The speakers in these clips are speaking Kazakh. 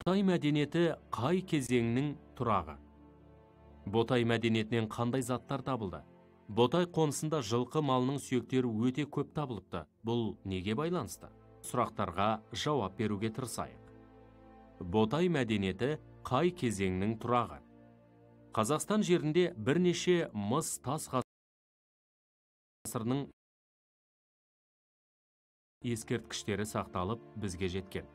Ботай мәдениеті қай кезеңнің тұрағы? Ботай мәдениетінен қандай заттар табылды? Ботай қонысында жылқы малының сүйектері өте көп табылыпты. Бұл неге байланысты? Сұрақтарға жауап беруге тырысайық. Ботай мәдениеті қай кезеңнің тұрағы? Қазақстан жерінде бірнеше мыс тас ғасырының ескерткіштері сақталып бізге жеткен.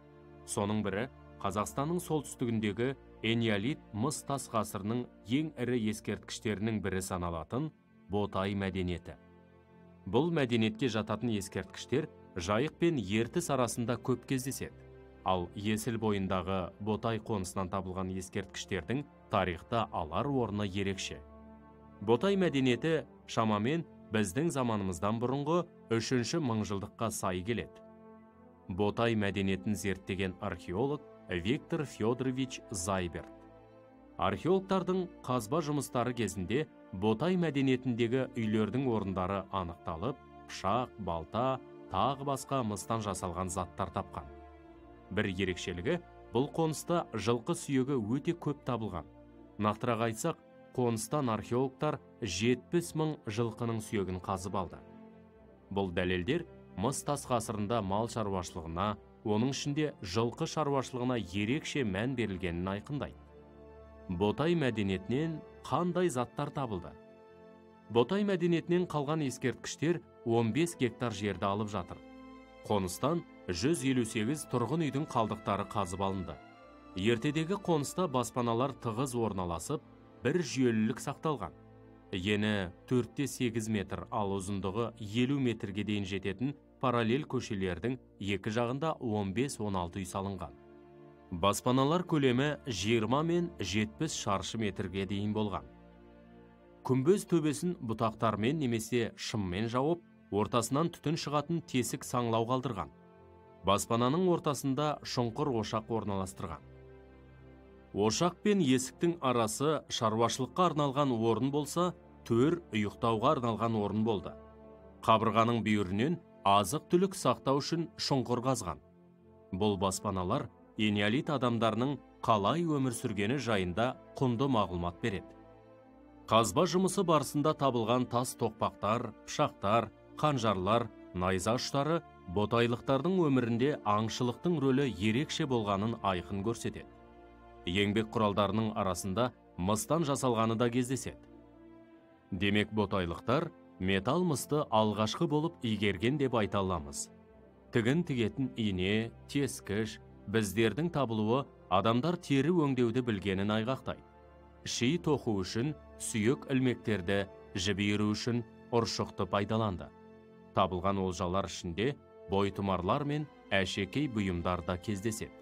Соның бірі Қазақстанның солтүстігіндегі энеолит мыс тас ғасырының ең ірі ескерткіштерінің бірі саналатын Ботай мәдениеті. Бұл мәдениетке жататын ескерткіштер Жайық пен Ертіс арасында көп кездеседі. Ал Есіл бойындағы Ботай қонысынан табылған ескерткіштердің тарихта алар орны ерекше. Ботай мәдениеті шамамен біздің заманымыздан бұрынғы 3-ші мыңжылдыққа сай келеді. Ботай мәдениетін зерттеген археолог Виктор Федорович Зайберт. Археологтардың қазба жұмыстары кезінде Ботай мәдениетіндегі үйлердің орындары анықталып, пышақ, балта, тағы басқа мыстан жасалған заттар тапқан. Бір ерекшелігі, бұл қоныста жылқы сүйегі өте көп табылған. Нақтырақ айтсақ, қоныстан археологтар 70 мың жылқының сүйегін қазып алды. Бұл дәлелдер мыс тас ғасырында мал шаруашылығына, оның ішінде жылқы шаруашылығына ерекше мән берілгенін айқындайды. Ботай мәдениетінен қандай заттар табылды? Ботай мәдениетінен қалған ескерткіштер 15 гектар жерді алып жатыр. Қоныстан 158 тұрғын үйдің қалдықтары қазып алынды. Ертедегі қоныста баспаналар тығыз орналасып, бір жүйелілік сақталған. Ені 4-8 метр, ал ұзындығы 50 метрге дейін жететін параллель көшелердің екі жағында 15-16 үй салынған. Баспаналар көлемі 20 мен 70 шаршы метрге дейін болған. Күмбез төбесін бұтақтармен немесе шыммен жауып, ортасынан түтін шығатын тесік саңлау қалдырған. Баспананың ортасында шұңқыр ошақ орналастырған. Ошақ пен есіктің арасы шаруашылыққа арналған орын болса, төр ұйықтауға арналған орын болды. Қабырғаның бүйірінен азық-түлік сақтау үшін шұңқыр қазған. Бұл баспаналар энеолит адамдарының қалай өмір сүргені жайында құнды мағлұмат береді. Қазба жұмысы барысында табылған тас тоқпақтар, пышақтар, қанжарлар, найза ұштары ботайлықтардың өмірінде аңшылықтың рөлі ерекше болғанын айқын көрсетеді. Еңбек құралдарының арасында мыстан жасалғаны да кездеседі. Демек, ботайлықтар металл мысты алғашқы болып игерген деп айта аламыз. Тігін тігетін ине, тескіш, біздердің табылуы адамдар тері өңдеуді білгенін айғақтайды. Ши тоқу үшін сүйек ілмектерді, жіберу үшін ұршықты пайдаланды. Табылған олжалар ішінде бойтұмарлар мен әшекей бұйымдар да кездеседі.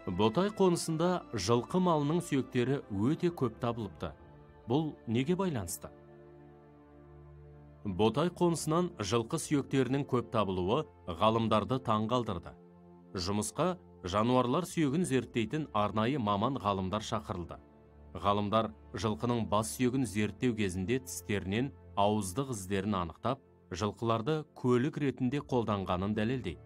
Ботай қонысында жылқы малының сүйектері өте көп табылыпты. Бұл неге байланысты? Ботай қонысынан жылқы сүйектерінің көп табылуы ғалымдарды таң қалдырды. Жұмысқа жануарлар сүйегін зерттейтін арнайы маман ғалымдар шақырылды. Ғалымдар жылқының бас сүйегін зерттеу кезінде тістерінен ауыздық іздерін анықтап, жылқыларды көлік ретінде қолданғанын дәлелдейді.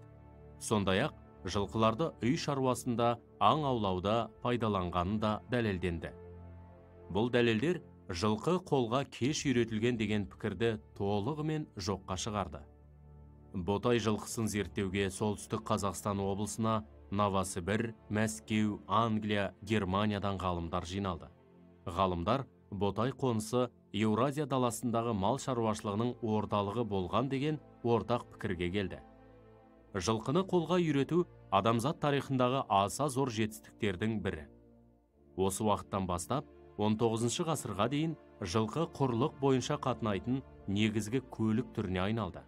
Сондай-ақ, жылқыларды үй шаруасында, аң аулауда пайдаланғаны да дәлелденді. Бұл дәлелдер жылқы қолға кеш үйретілген деген пікірді толығымен жоққа шығарды. Ботай жылқысын зерттеуге солтүстік Қазақстан облысына Новосібір, Мәскеу, Англия, Германиядан ғалымдар жиналды. Ғалымдар Ботай қонысы Еуразия даласындағы мал шаруашылығының орталығы болған деген ортақ пікірге келді. Жылқыны қолға үйрету адамзат тарихындағы аса зор жетістіктердің бірі. Осы уақыттан бастап 19 ғасырға дейін жылқы құрлық бойынша қатынайтын негізгі көлік түріне айналды.